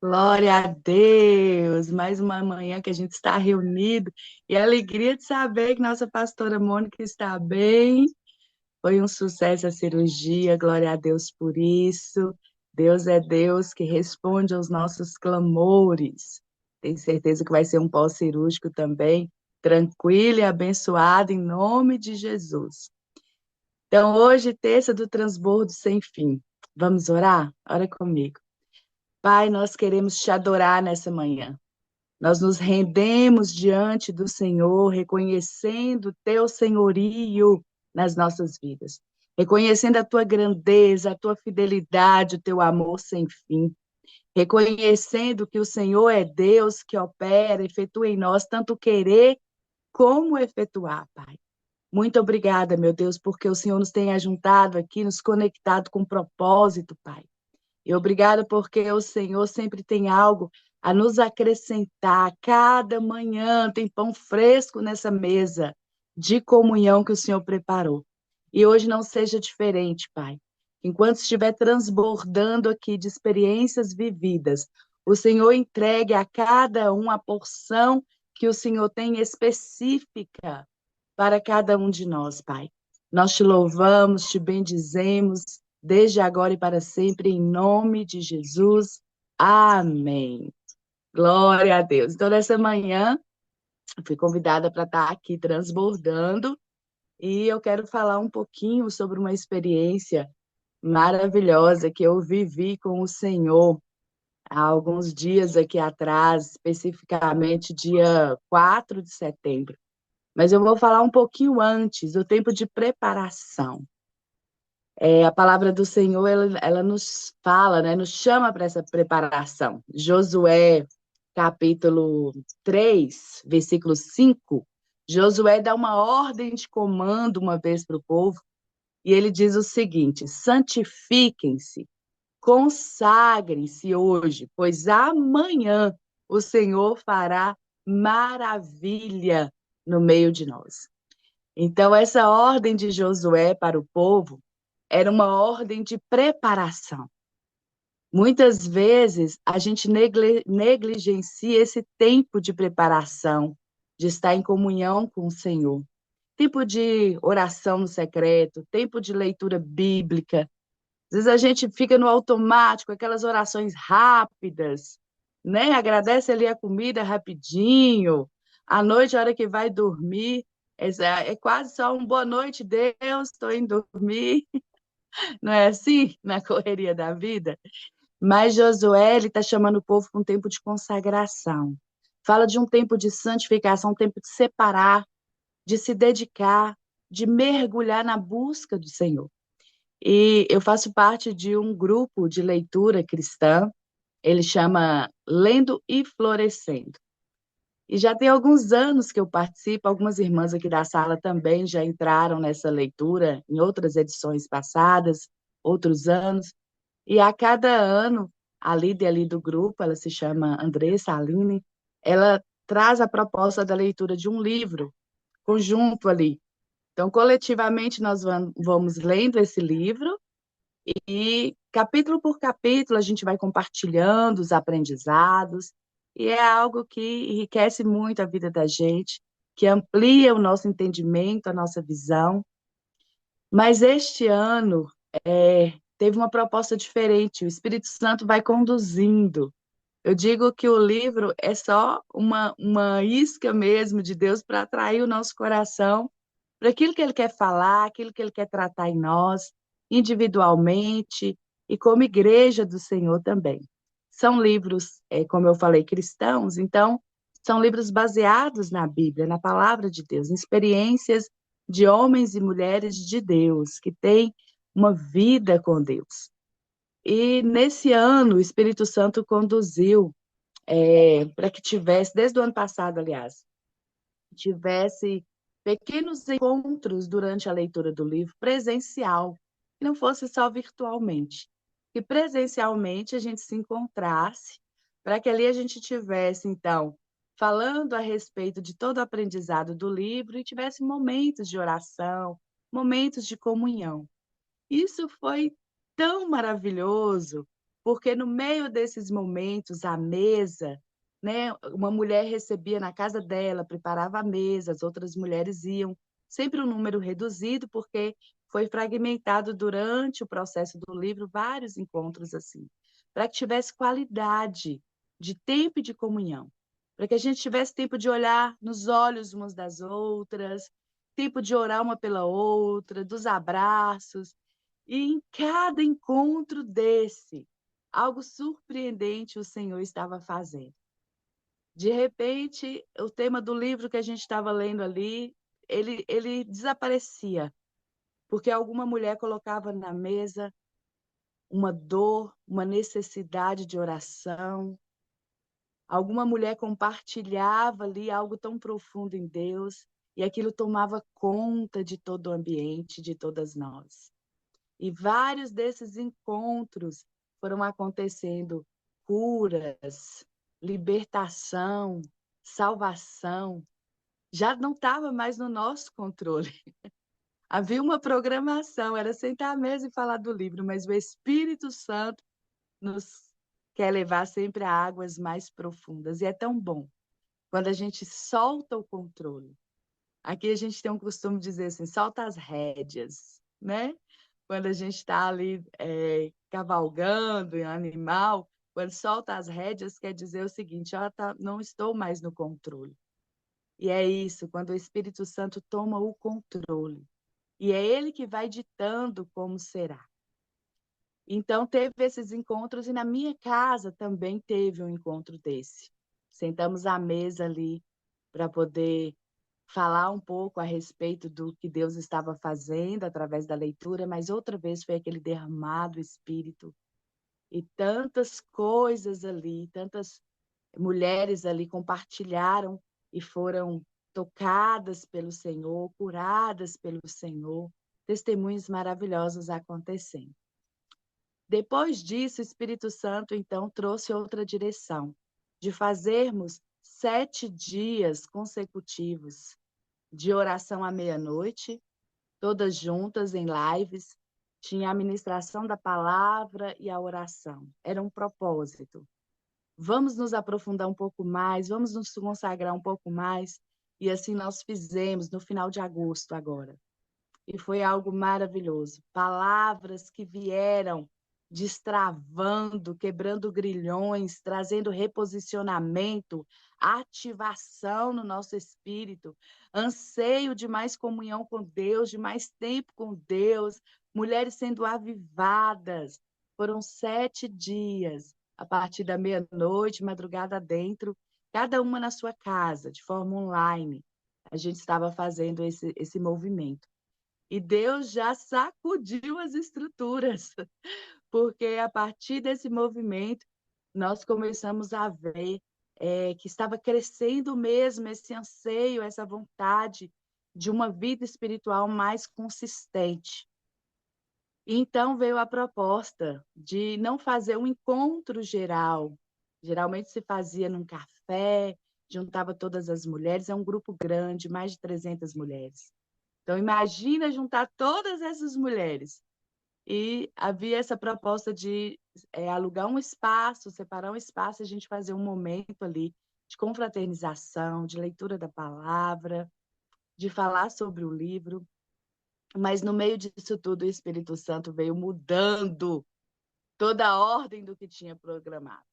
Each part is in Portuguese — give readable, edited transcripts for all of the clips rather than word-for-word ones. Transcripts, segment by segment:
Glória a Deus! Mais uma manhã que a gente está reunido e a alegria de saber que nossa pastora Mônica está bem. Foi um sucesso a cirurgia, glória a Deus por isso. Deus é Deus que responde aos nossos clamores. Tenho certeza que vai ser um pós-cirúrgico também, tranquilo e abençoado em nome de Jesus. Então, hoje, terça do transbordo sem fim. Vamos orar? Ora comigo. Pai, nós queremos te adorar nessa manhã. Nós nos rendemos diante do Senhor, reconhecendo o teu senhorio nas nossas vidas, reconhecendo a tua grandeza, a tua fidelidade, o teu amor sem fim, reconhecendo que o Senhor é Deus que opera, efetua em nós tanto querer como efetuar, Pai. Muito obrigada, meu Deus, porque o Senhor nos tem ajuntado aqui, nos conectado com propósito, Pai. E obrigada porque o Senhor sempre tem algo a nos acrescentar. Cada manhã tem pão fresco nessa mesa de comunhão que o Senhor preparou. E hoje não seja diferente, Pai. Enquanto estiver transbordando aqui de experiências vividas, o Senhor entregue a cada um a porção que o Senhor tem específica para cada um de nós, Pai. Nós te louvamos, te bendizemos, desde agora e para sempre, em nome de Jesus. Amém. Glória a Deus. Então, nessa manhã, eu fui convidada para estar aqui transbordando e eu quero falar um pouquinho sobre uma experiência maravilhosa que eu vivi com o Senhor há alguns dias aqui atrás, especificamente dia 4 de setembro. Mas eu vou falar um pouquinho antes, o tempo de preparação. A palavra do Senhor, ela nos fala, né, nos chama para essa preparação. Josué, capítulo 3, versículo 5, Josué dá uma ordem de comando uma vez para o povo, e ele diz o seguinte: santifiquem-se, consagrem-se hoje, pois amanhã o Senhor fará maravilha no meio de nós. Então, essa ordem de Josué para o povo era uma ordem de preparação. Muitas vezes a gente negligencia esse tempo de preparação, de estar em comunhão com o Senhor. Tempo de oração no secreto, tempo de leitura bíblica. Às vezes a gente fica no automático, aquelas orações rápidas, né? Agradece ali a comida rapidinho. À noite, a hora que vai dormir, é quase só um boa noite, Deus, estou indo dormir. Não é assim na correria da vida? Mas Josué está chamando o povo para um tempo de consagração. Fala de um tempo de santificação, um tempo de separar, de se dedicar, de mergulhar na busca do Senhor. E eu faço parte de um grupo de leitura cristã, ele chama Lendo e Florescendo. E já tem alguns anos que eu participo, algumas irmãs aqui da sala também já entraram nessa leitura em outras edições passadas, outros anos. E a cada ano, a líder ali do grupo, ela se chama Andressa Aline, ela traz a proposta da leitura de um livro conjunto ali. Então, coletivamente, nós vamos lendo esse livro e, capítulo por capítulo, a gente vai compartilhando os aprendizados e é algo que enriquece muito a vida da gente, que amplia o nosso entendimento, a nossa visão. Mas este ano, teve uma proposta diferente, o Espírito Santo vai conduzindo. Eu digo que o livro é só uma isca mesmo de Deus para atrair o nosso coração para aquilo que Ele quer falar, aquilo que Ele quer tratar em nós, individualmente e como igreja do Senhor também. São livros, como eu falei, cristãos, então são livros baseados na Bíblia, na palavra de Deus, em experiências de homens e mulheres de Deus, que têm uma vida com Deus. E nesse ano, o Espírito Santo conduziu para que tivesse, desde o ano passado, aliás, tivesse pequenos encontros durante a leitura do livro presencial, que não fosse só virtualmente. Que presencialmente a gente se encontrasse, para que ali a gente tivesse, então, falando a respeito de todo o aprendizado do livro e tivesse momentos de oração, momentos de comunhão. Isso foi tão maravilhoso, porque no meio desses momentos, a mesa, né, uma mulher recebia na casa dela, preparava a mesa, as outras mulheres iam, sempre um número reduzido, porque foi fragmentado durante o processo do livro vários encontros assim, para que tivesse qualidade de tempo e de comunhão, para que a gente tivesse tempo de olhar nos olhos umas das outras, tempo de orar uma pela outra, dos abraços, e em cada encontro desse, algo surpreendente o Senhor estava fazendo. De repente, o tema do livro que a gente estava lendo ali, ele desaparecia, porque alguma mulher colocava na mesa uma dor, uma necessidade de oração, alguma mulher compartilhava ali algo tão profundo em Deus, e aquilo tomava conta de todo o ambiente, de todas nós. E vários desses encontros foram acontecendo, curas, libertação, salvação, já não estava mais no nosso controle. Havia uma programação, era sentar à mesa e falar do livro, mas o Espírito Santo nos quer levar sempre a águas mais profundas. E é tão bom quando a gente solta o controle. Aqui a gente tem um costume de dizer assim, solta as rédeas, né? Quando a gente está ali cavalgando em animal, quando solta as rédeas, quer dizer o seguinte, não estou mais no controle. E é isso, quando o Espírito Santo toma o controle. E é ele que vai ditando como será. Então, teve esses encontros, e na minha casa também teve um encontro desse. Sentamos à mesa ali para poder falar um pouco a respeito do que Deus estava fazendo através da leitura, mas outra vez foi aquele derramado Espírito. E tantas coisas ali, tantas mulheres ali compartilharam e foram tocadas pelo Senhor, curadas pelo Senhor, testemunhos maravilhosos acontecendo. Depois disso, o Espírito Santo, então, trouxe outra direção, de fazermos 7 dias consecutivos de oração à meia-noite, todas juntas em lives. Tinha a ministração da palavra e a oração. Era um propósito. Vamos nos aprofundar um pouco mais, vamos nos consagrar um pouco mais. E assim nós fizemos no final de agosto agora. E foi algo maravilhoso. Palavras que vieram destravando, quebrando grilhões, trazendo reposicionamento, ativação no nosso espírito, anseio de mais comunhão com Deus, de mais tempo com Deus, mulheres sendo avivadas. Foram 7 dias, a partir da meia-noite, madrugada dentro, cada uma na sua casa, de forma online. A gente estava fazendo esse movimento. E Deus já sacudiu as estruturas, porque a partir desse movimento nós começamos a ver que estava crescendo mesmo esse anseio, essa vontade de uma vida espiritual mais consistente. Então veio a proposta de não fazer um encontro geral. Geralmente se fazia num café, juntava todas as mulheres, é um grupo grande, mais de 300 mulheres. Então, imagina juntar todas essas mulheres. E havia essa proposta de alugar um espaço, separar um espaço, e a gente fazer um momento ali de confraternização, de leitura da palavra, de falar sobre o livro. Mas no meio disso tudo, o Espírito Santo veio mudando toda a ordem do que tinha programado.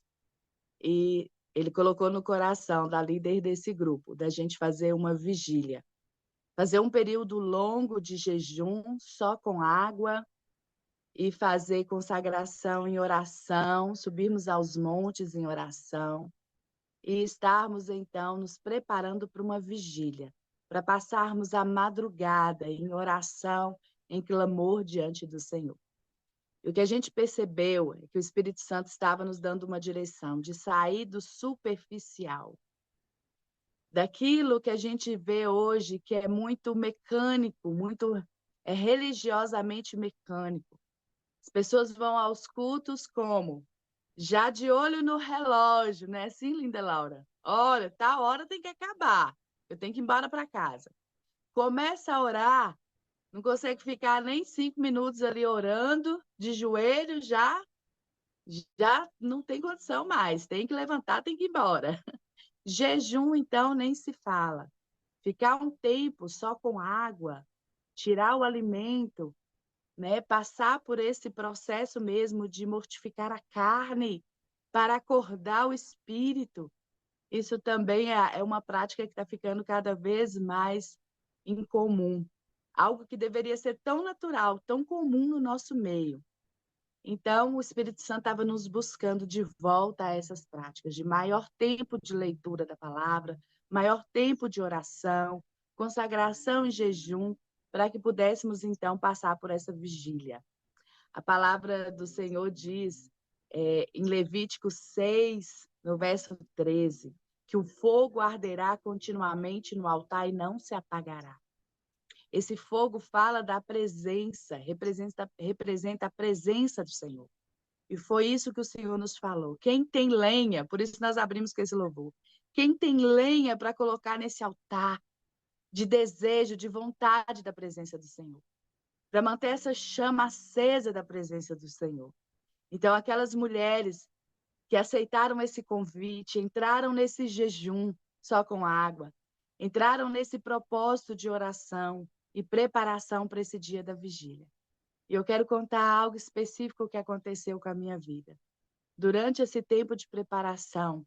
E ele colocou no coração da líder desse grupo, da gente fazer uma vigília. Fazer um período longo de jejum, só com água, e fazer consagração em oração, subirmos aos montes em oração, e estarmos, então, nos preparando para uma vigília, para passarmos a madrugada em oração, em clamor diante do Senhor. E o que a gente percebeu é que o Espírito Santo estava nos dando uma direção de sair do superficial, daquilo que a gente vê hoje, que é muito mecânico, muito religiosamente mecânico. As pessoas vão aos cultos como? Já de olho no relógio, né? Sim, linda Laura? Olha, tá hora tem que acabar. Eu tenho que ir embora para casa. Começa a orar, não consegue ficar nem 5 minutos ali orando, de joelho já, já não tem condição mais, tem que levantar, tem que ir embora. Jejum, então, nem se fala. Ficar um tempo só com água, tirar o alimento, né? Passar por esse processo mesmo de mortificar a carne para acordar o espírito. Isso também é uma prática que está ficando cada vez mais incomum. Algo que deveria ser tão natural, tão comum no nosso meio. Então, o Espírito Santo estava nos buscando de volta a essas práticas, de maior tempo de leitura da palavra, maior tempo de oração, consagração e jejum, para que pudéssemos, então, passar por essa vigília. A palavra do Senhor diz, em Levítico 6, no verso 13, que o fogo arderá continuamente no altar e não se apagará. Esse fogo fala da presença, representa a presença do Senhor. E foi isso que o Senhor nos falou. Quem tem lenha, por isso nós abrimos com esse louvor. Quem tem lenha para colocar nesse altar de desejo, de vontade da presença do Senhor, para manter essa chama acesa da presença do Senhor. Então, aquelas mulheres que aceitaram esse convite, entraram nesse jejum só com água, entraram nesse propósito de oração e preparação para esse dia da vigília. E eu quero contar algo específico que aconteceu com a minha vida. Durante esse tempo de preparação,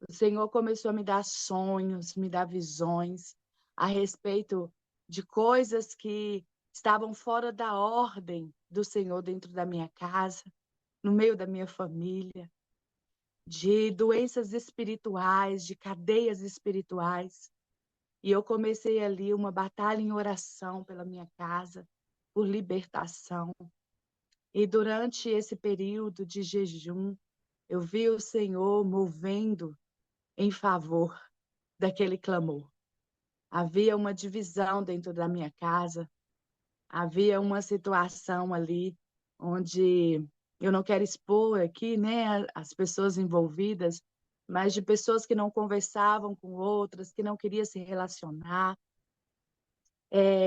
o Senhor começou a me dar sonhos, me dar visões a respeito de coisas que estavam fora da ordem do Senhor dentro da minha casa, no meio da minha família, de doenças espirituais, de cadeias espirituais. E eu comecei ali uma batalha em oração pela minha casa, por libertação. E durante esse período de jejum, eu vi o Senhor movendo em favor daquele clamor. Havia uma divisão dentro da minha casa, havia uma situação ali onde eu não quero expor aqui, né, as pessoas envolvidas, mas de pessoas que não conversavam com outras, que não queriam se relacionar.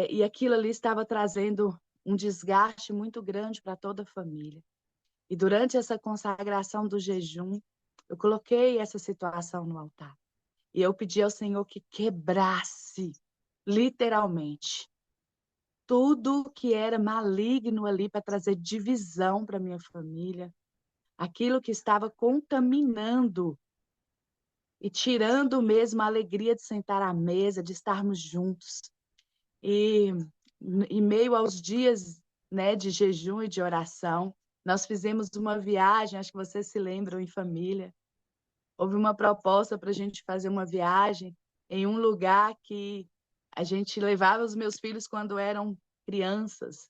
E aquilo ali estava trazendo um desgaste muito grande para toda a família. E durante essa consagração do jejum, eu coloquei essa situação no altar. E eu pedi ao Senhor que quebrasse, literalmente, tudo que era maligno ali para trazer divisão para minha família, aquilo que estava contaminando e tirando mesmo a alegria de sentar à mesa, de estarmos juntos. E em meio aos dias, né, de jejum e de oração, nós fizemos uma viagem, acho que vocês se lembram, em família. Houve uma proposta para a gente fazer uma viagem em um lugar que a gente levava os meus filhos quando eram crianças.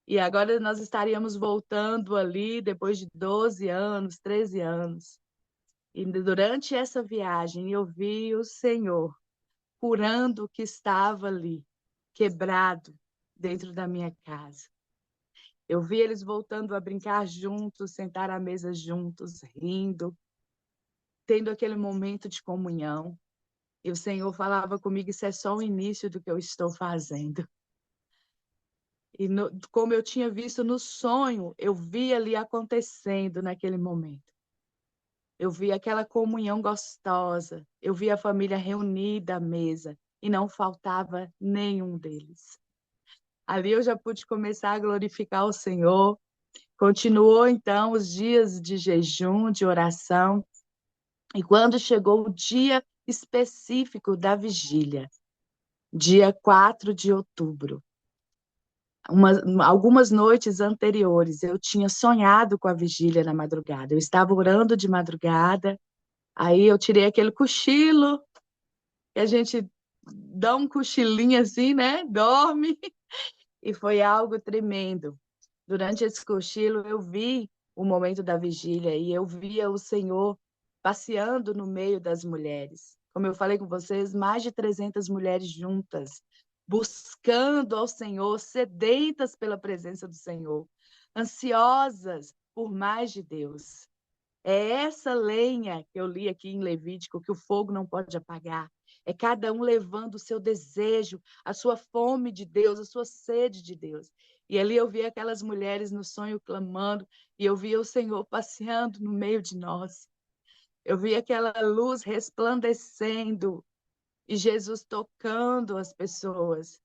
E agora nós estaríamos voltando ali depois de 12 anos, 13 anos. E durante essa viagem eu vi o Senhor curando o que estava ali, quebrado dentro da minha casa. Eu vi eles voltando a brincar juntos, sentar à mesa juntos, rindo, tendo aquele momento de comunhão. E o Senhor falava comigo, isso é só o início do que eu estou fazendo. E como eu tinha visto no sonho, eu vi ali acontecendo naquele momento. Eu vi aquela comunhão gostosa, eu vi a família reunida à mesa e não faltava nenhum deles. Ali eu já pude começar a glorificar o Senhor. Continuou então os dias de jejum, de oração. E quando chegou o dia específico da vigília, dia 4 de outubro, algumas noites anteriores, eu tinha sonhado com a vigília na madrugada. Eu estava orando de madrugada, aí eu tirei aquele cochilo, que a gente dá um cochilinho assim, né? Dorme. E foi algo tremendo. Durante esse cochilo, eu vi o momento da vigília e eu via o Senhor passeando no meio das mulheres. Como eu falei com vocês, mais de 300 mulheres juntas, buscando ao Senhor, sedentas pela presença do Senhor, ansiosas por mais de Deus. É essa lenha que eu li aqui em Levítico, que o fogo não pode apagar. É cada um levando o seu desejo, a sua fome de Deus, a sua sede de Deus. E ali eu via aquelas mulheres no sonho clamando, e eu via o Senhor passeando no meio de nós. Eu via aquela luz resplandecendo e Jesus tocando as pessoas.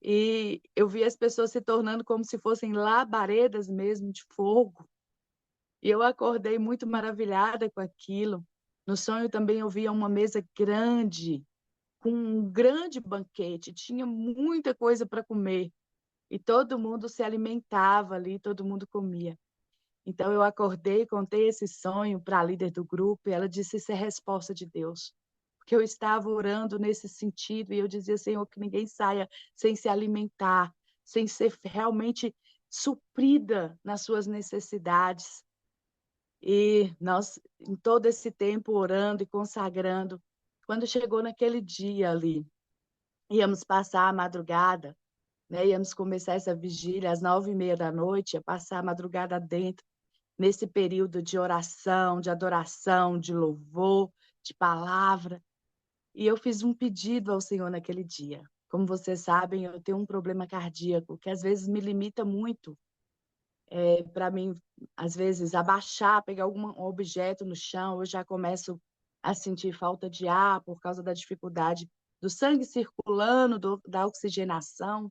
E eu via as pessoas se tornando como se fossem labaredas mesmo de fogo. E eu acordei muito maravilhada com aquilo. No sonho também eu via uma mesa grande, com um grande banquete, tinha muita coisa para comer. E todo mundo se alimentava ali, todo mundo comia. Então eu acordei, contei esse sonho para a líder do grupo, e ela disse: Isso é resposta de Deus. Porque eu estava orando nesse sentido, e eu dizia: Senhor, que ninguém saia sem se alimentar, sem ser realmente suprida nas suas necessidades. E nós, em todo esse tempo, orando e consagrando, quando chegou naquele dia ali, íamos passar a madrugada, né? Íamos começar essa vigília às 9h30 da noite, ia passar a madrugada dentro, nesse período de oração, de adoração, de louvor, de palavra. E eu fiz um pedido ao Senhor naquele dia. Como vocês sabem, eu tenho um problema cardíaco que às vezes me limita muito, para mim, às vezes, abaixar, pegar algum objeto no chão, eu já começo a sentir falta de ar por causa da dificuldade do sangue circulando, da oxigenação.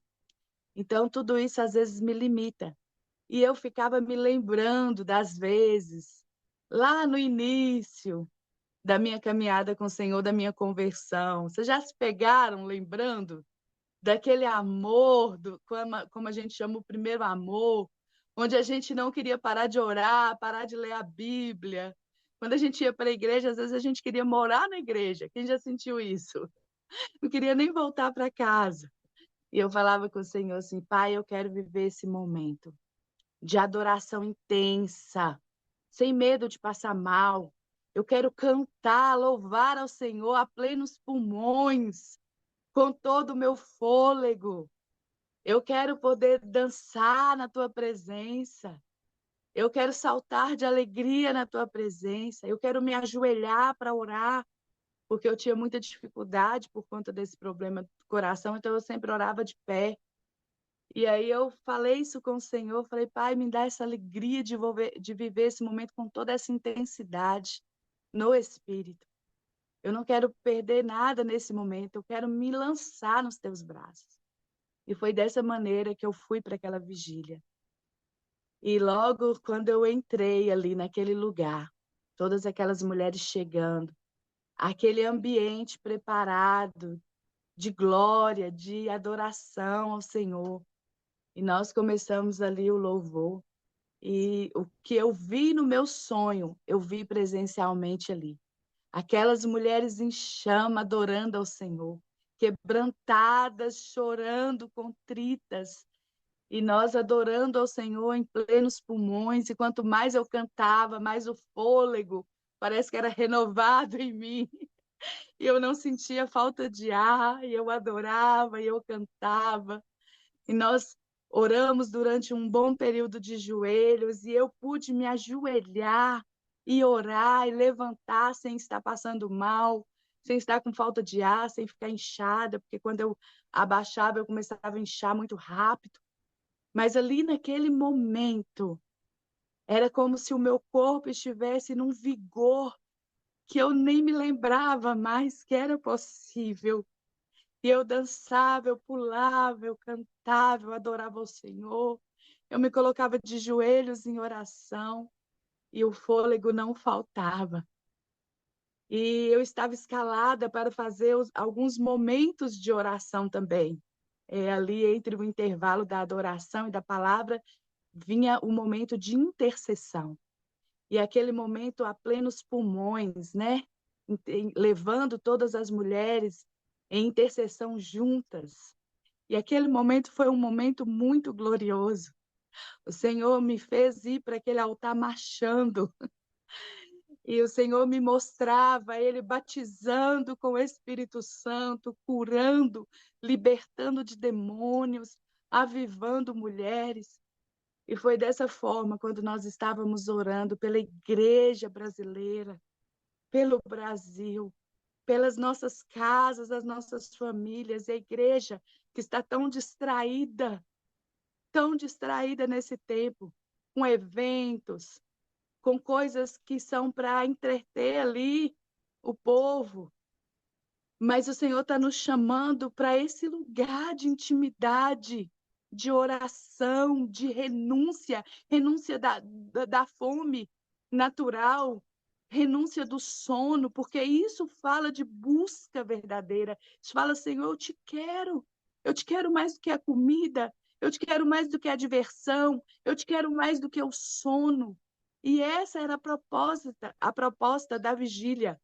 Então, tudo isso às vezes me limita. E eu ficava me lembrando das vezes, lá no início da minha caminhada com o Senhor, da minha conversão. Vocês já se pegaram lembrando daquele amor, como a gente chama o primeiro amor, onde a gente não queria parar de orar, parar de ler a Bíblia. Quando a gente ia para a igreja, às vezes a gente queria morar na igreja. Quem já sentiu isso? Não queria nem voltar para casa. E eu falava com o Senhor assim: Pai, eu quero viver esse momento de adoração intensa, sem medo de passar mal. Eu quero cantar, louvar ao Senhor a plenos pulmões, com todo o meu fôlego. Eu quero poder dançar na tua presença. Eu quero saltar de alegria na tua presença. Eu quero me ajoelhar para orar, porque eu tinha muita dificuldade por conta desse problema do coração, então eu sempre orava de pé. E aí eu falei isso com o Senhor, falei: Pai, me dá essa alegria de viver esse momento com toda essa intensidade no Espírito. Eu não quero perder nada nesse momento, eu quero me lançar nos teus braços. E foi dessa maneira que eu fui para aquela vigília. E logo quando eu entrei ali naquele lugar, todas aquelas mulheres chegando, aquele ambiente preparado de glória, de adoração ao Senhor. E nós começamos ali o louvor. E o que eu vi no meu sonho, eu vi presencialmente ali. Aquelas mulheres em chama adorando ao Senhor, quebrantadas, chorando, contritas, e nós adorando ao Senhor em plenos pulmões, e quanto mais eu cantava, mais o fôlego parece que era renovado em mim, e eu não sentia falta de ar, e eu adorava, e eu cantava, e nós oramos durante um bom período de joelhos, e eu pude me ajoelhar e orar e levantar sem estar passando mal, sem estar com falta de ar, sem ficar inchada, porque quando eu abaixava eu começava a inchar muito rápido. Mas ali naquele momento, era como se o meu corpo estivesse num vigor que eu nem me lembrava mais que era possível. E eu dançava, eu pulava, eu cantava, eu adorava o Senhor. Eu me colocava de joelhos em oração e o fôlego não faltava. E eu estava escalada para fazer alguns momentos de oração também. Ali entre o intervalo da adoração e da palavra, vinha o momento de intercessão. E aquele momento a plenos pulmões, né? Levando todas as mulheres em intercessão juntas. E aquele momento foi um momento muito glorioso. O Senhor me fez ir para aquele altar marchando. E o Senhor me mostrava Ele batizando com o Espírito Santo, curando, libertando de demônios, avivando mulheres. E foi dessa forma, quando nós estávamos orando pela igreja brasileira, pelo Brasil, pelas nossas casas, as nossas famílias, e a igreja que está tão distraída, tão distraída nesse tempo, com eventos, com coisas que são para entreter ali o povo. Mas o Senhor está nos chamando para esse lugar de intimidade, de oração, de renúncia, renúncia da fome natural, renúncia do sono, porque isso fala de busca verdadeira. Isso fala, Senhor, eu te quero mais do que a comida, eu te quero mais do que a diversão, eu te quero mais do que o sono. E essa era a proposta da vigília,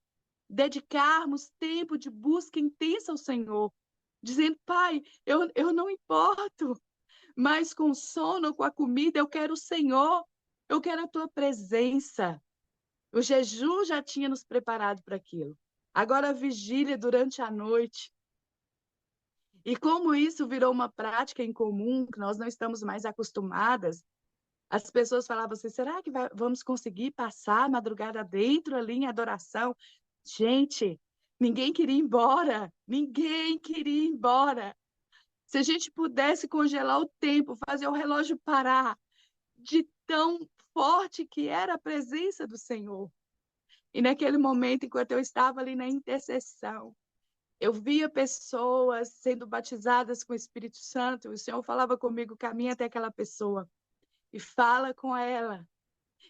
dedicarmos tempo de busca intensa ao Senhor, dizendo, Pai, eu não importo, mas com o sono, com a comida, eu quero o Senhor, eu quero a tua presença. O jejum já tinha nos preparado para aquilo. Agora a vigília durante a noite. E como isso virou uma prática em comum, que nós não estamos mais acostumadas, as pessoas falavam assim, será que vamos conseguir passar a madrugada dentro ali em adoração? Gente, ninguém queria ir embora. Ninguém queria ir embora. Se a gente pudesse congelar o tempo, fazer o relógio parar, de tão forte que era a presença do Senhor. E naquele momento, enquanto eu estava ali na intercessão, eu via pessoas sendo batizadas com o Espírito Santo. O Senhor falava comigo, caminha até aquela pessoa e fala com ela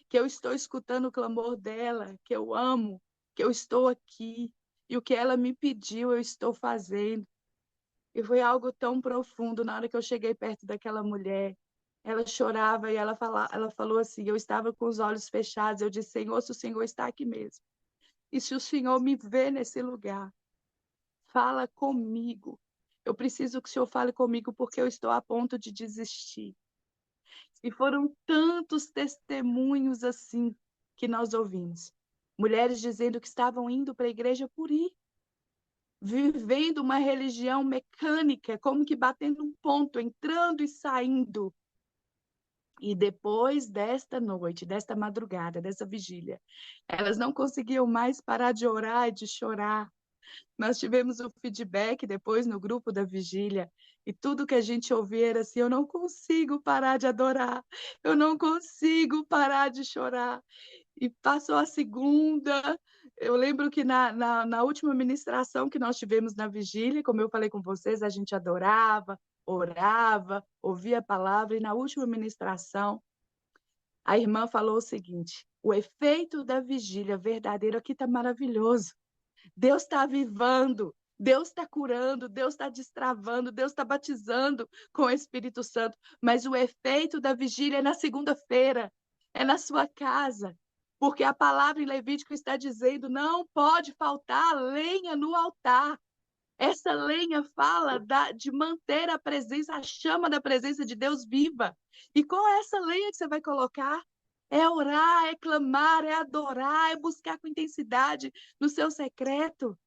que eu estou escutando o clamor dela, que eu amo, que eu estou aqui, e o que ela me pediu eu estou fazendo. E foi algo tão profundo. Na hora que eu cheguei perto daquela mulher, ela chorava e ela falou assim, eu estava com os olhos fechados, eu disse, Senhor, se o Senhor está aqui mesmo, e se o Senhor me vê nesse lugar, fala comigo. Eu preciso que o Senhor fale comigo porque eu estou a ponto de desistir. E foram tantos testemunhos assim que nós ouvimos. Mulheres dizendo que estavam indo para a igreja por ir, vivendo uma religião mecânica, como que batendo um ponto, entrando e saindo. E depois desta noite, desta madrugada, dessa vigília, elas não conseguiam mais parar de orar e de chorar. Nós tivemos o feedback depois no grupo da vigília, e tudo que a gente ouvia era assim: eu não consigo parar de adorar, eu não consigo parar de chorar. E passou a segunda. Eu lembro que na última ministração que nós tivemos na vigília, como eu falei com vocês, a gente adorava, orava, ouvia a palavra, e na última ministração, a irmã falou o seguinte: o efeito da vigília verdadeiro aqui está maravilhoso. Deus está avivando, Deus está curando, Deus está destravando, Deus está batizando com o Espírito Santo. Mas o efeito da vigília é na segunda-feira, é na sua casa. Porque a palavra em Levítico está dizendo, não pode faltar lenha no altar. Essa lenha fala de manter a presença, a chama da presença de Deus viva. E qual é essa lenha que você vai colocar? É orar, é clamar, é adorar, é buscar com intensidade no seu secreto.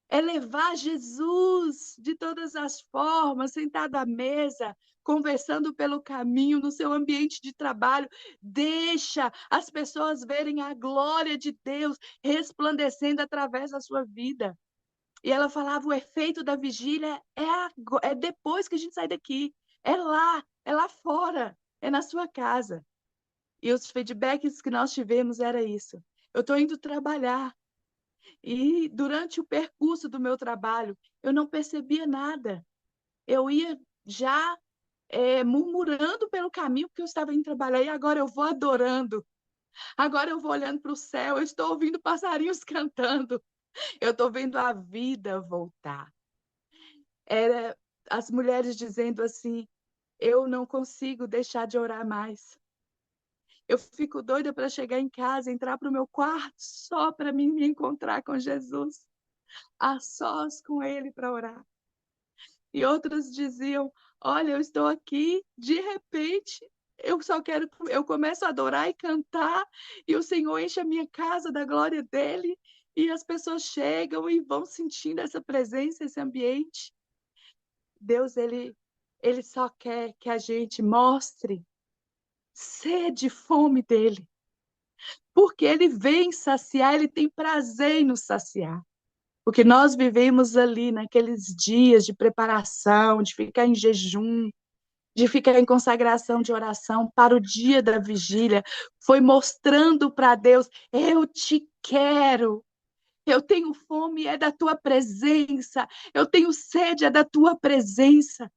É levar Jesus de todas as formas, sentado à mesa, conversando pelo caminho, no seu ambiente de trabalho. Deixa as pessoas verem a glória de Deus resplandecendo através da sua vida. E ela falava, o efeito da vigília é depois que a gente sai daqui. É lá fora, é na sua casa. E os feedbacks que nós tivemos era isso. Eu estou indo trabalhar. E durante o percurso do meu trabalho, eu não percebia nada. Eu ia já murmurando pelo caminho porque eu estava indo trabalhar. E agora eu vou adorando. Agora eu vou olhando para o céu. Eu estou ouvindo passarinhos cantando. Eu estou vendo a vida voltar. Era as mulheres dizendo assim, eu não consigo deixar de orar mais. Eu fico doida para chegar em casa, entrar para o meu quarto só para me encontrar com Jesus, a sós com Ele para orar. E outras diziam, olha, eu estou aqui, de repente, eu começo a adorar e cantar, e o Senhor enche a minha casa da glória dEle, e as pessoas chegam e vão sentindo essa presença, esse ambiente. Deus, ele só quer que a gente mostre sede e fome dele. Porque ele vem saciar, ele tem prazer em nos saciar. Porque nós vivemos ali naqueles dias de preparação, de ficar em jejum, de ficar em consagração de oração para o dia da vigília, foi mostrando para Deus: eu te quero, eu tenho fome, é da tua presença, eu tenho sede, é da tua presença.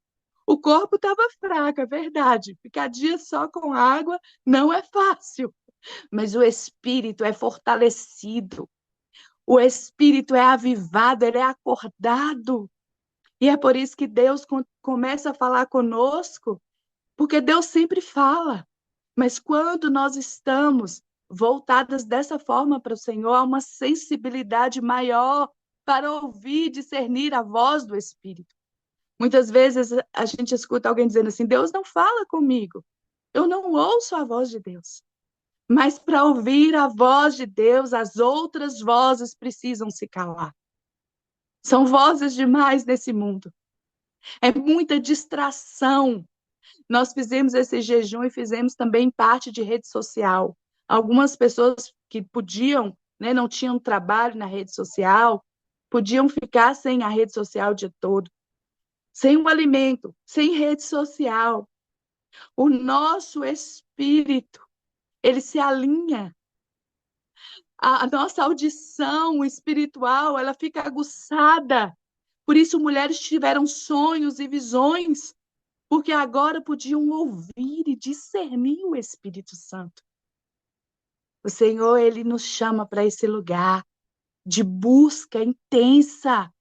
O corpo estava fraco, é verdade. Ficar dia só com água não é fácil, mas o espírito é fortalecido, o espírito é avivado, ele é acordado. E é por isso que Deus começa a falar conosco, porque Deus sempre fala. Mas quando nós estamos voltadas dessa forma para o Senhor, há uma sensibilidade maior para ouvir, discernir a voz do Espírito. Muitas vezes a gente escuta alguém dizendo assim: Deus não fala comigo, eu não ouço a voz de Deus. Mas para ouvir a voz de Deus, as outras vozes precisam se calar. São vozes demais nesse mundo. É muita distração. Nós fizemos esse jejum e fizemos também parte de rede social. Algumas pessoas que podiam, né, não tinham trabalho na rede social, podiam ficar sem a rede social o dia todo, sem o alimento, sem rede social. O nosso espírito, ele se alinha. A nossa audição espiritual, ela fica aguçada. Por isso, mulheres tiveram sonhos e visões, porque agora podiam ouvir e discernir o Espírito Santo. O Senhor, ele nos chama para esse lugar de busca intensa,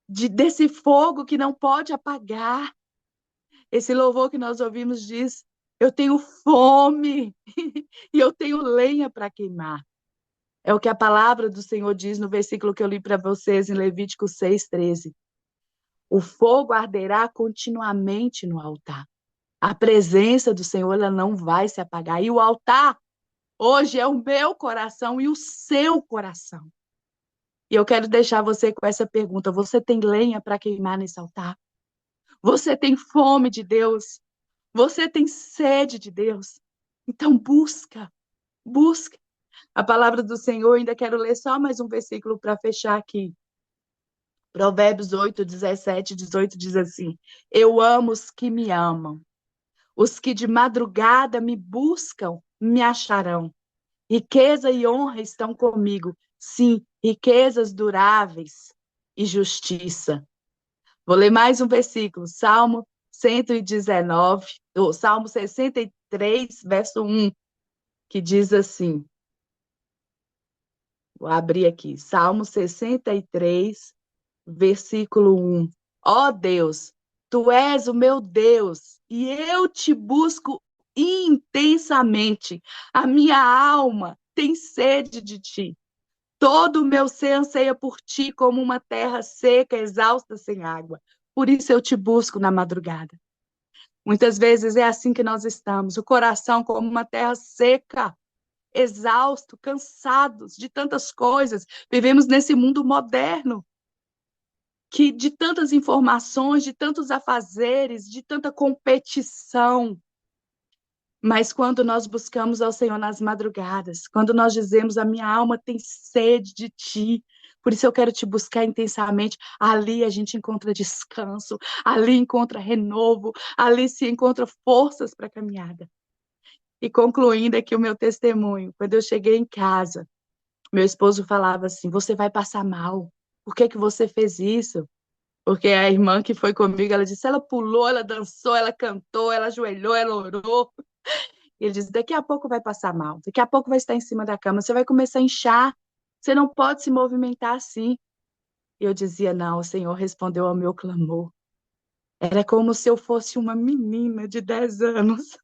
desse fogo que não pode apagar. Esse louvor que nós ouvimos diz: eu tenho fome e eu tenho lenha para queimar. É o que a palavra do Senhor diz no versículo que eu li para vocês em Levítico 6:13. O fogo arderá continuamente no altar. A presença do Senhor, ela não vai se apagar. E o altar, hoje, é o meu coração e o seu coração. E eu quero deixar você com essa pergunta: você tem lenha para queimar nesse altar? Você tem fome de Deus? Você tem sede de Deus? Então busca, busca. A palavra do Senhor, ainda quero ler só mais um versículo para fechar aqui. Provérbios 8, 17, 18 diz assim: eu amo os que me amam. Os que de madrugada me buscam, me acharão. Riqueza e honra estão comigo. Sim, riquezas duráveis e justiça. Vou ler mais um versículo. Salmo 119, ou Salmo 63, verso 1, que diz assim. Vou abrir aqui. Salmo 63, versículo 1. Ó Deus, tu és o meu Deus, e eu te busco intensamente. A minha alma tem sede de ti. Todo o meu ser anseia por ti como uma terra seca, exausta, sem água. Por isso eu te busco na madrugada. Muitas vezes é assim que nós estamos, o coração como uma terra seca, exausto, cansados de tantas coisas. Vivemos nesse mundo moderno, que de tantas informações, de tantos afazeres, de tanta competição. Mas quando nós buscamos ao Senhor nas madrugadas, quando nós dizemos: a minha alma tem sede de ti, por isso eu quero te buscar intensamente, ali a gente encontra descanso, ali encontra renovo, ali se encontra forças para a caminhada. E concluindo aqui o meu testemunho, quando eu cheguei em casa, meu esposo falava assim: você vai passar mal, por que que você fez isso? Porque a irmã que foi comigo, ela disse: ela pulou, ela dançou, ela cantou, ela ajoelhou, ela orou. E ele disse: daqui a pouco vai passar mal, daqui a pouco vai estar em cima da cama, você vai começar a inchar, você não pode se movimentar assim. E eu dizia: não, o Senhor respondeu ao meu clamor. Era como se eu fosse uma menina de 10 anos,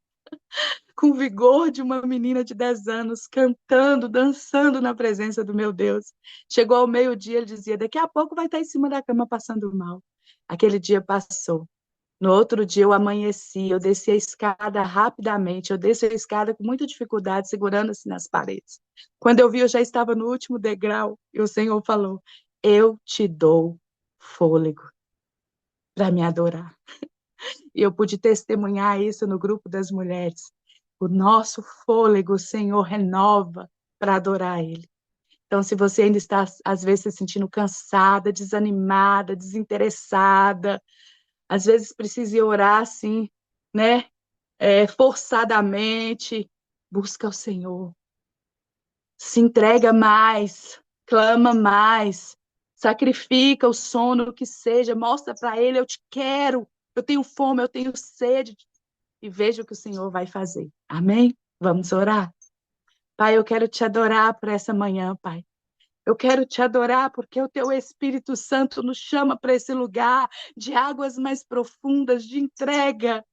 com o vigor de uma menina de 10 anos, cantando, dançando na presença do meu Deus. Chegou ao meio-dia, ele dizia: daqui a pouco vai estar em cima da cama passando mal. Aquele dia passou. No outro dia eu amanheci, eu desci a escada rapidamente, eu desci a escada com muita dificuldade, segurando-se nas paredes. Quando eu vi, eu já estava no último degrau, e o Senhor falou: eu te dou fôlego para me adorar. E eu pude testemunhar isso no grupo das mulheres. O nosso fôlego, o Senhor renova para adorar Ele. Então, se você ainda está, às vezes, se sentindo cansada, desanimada, desinteressada, às vezes precisa ir orar, sim, né? Forçadamente. Busca o Senhor. Se entrega mais, clama mais, sacrifica o sono, o que seja, mostra para ele: eu te quero, eu tenho fome, eu tenho sede, e veja o que o Senhor vai fazer. Amém? Vamos orar? Pai, eu quero te adorar por essa manhã, Pai. Eu quero te adorar porque o teu Espírito Santo nos chama para esse lugar de águas mais profundas, de entrega.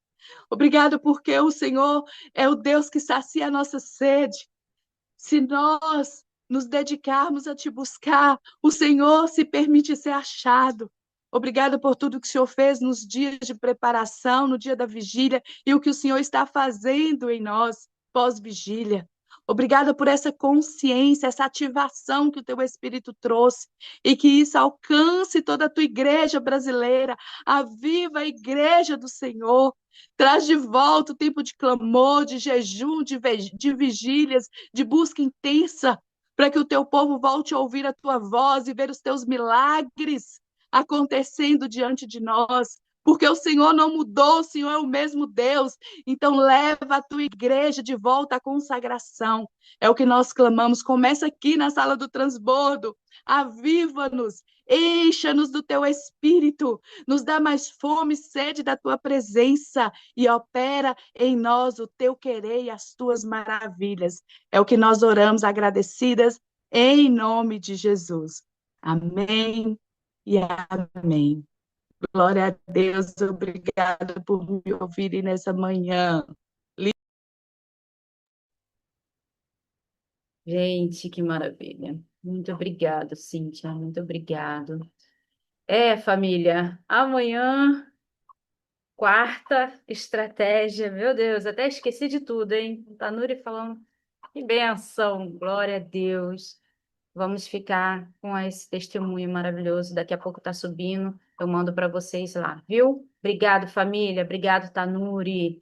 Obrigado porque o Senhor é o Deus que sacia a nossa sede. Se nós nos dedicarmos a te buscar, o Senhor se permite ser achado. Obrigada por tudo que o Senhor fez nos dias de preparação, no dia da vigília, e o que o Senhor está fazendo em nós pós-vigília. Obrigada por essa consciência, essa ativação que o teu Espírito trouxe, e que isso alcance toda a tua igreja brasileira, a viva igreja do Senhor. Traz de volta o tempo de clamor, de jejum, de vigílias, de busca intensa, para que o teu povo volte a ouvir a tua voz e ver os teus milagres acontecendo diante de nós. Porque o Senhor não mudou, o Senhor é o mesmo Deus. Então, leva a tua igreja de volta à consagração. É o que nós clamamos. Começa aqui na sala do transbordo. Aviva-nos, encha-nos do teu espírito, nos dá mais fome e sede da tua presença e opera em nós o teu querer e as tuas maravilhas. É o que nós oramos agradecidas em nome de Jesus. Amém e amém. Glória a Deus, obrigada por me ouvirem nessa manhã. Gente, que maravilha. Muito obrigado, Cíntia. Muito obrigado. É, família, amanhã, quarta estratégia. Meu Deus, até esqueci de tudo, hein? Tá Nuri falando. Que benção, glória a Deus. Vamos ficar com esse testemunho maravilhoso. Daqui a pouco tá subindo. Eu mando para vocês lá, viu? Obrigado, família. Obrigado, Tanuri.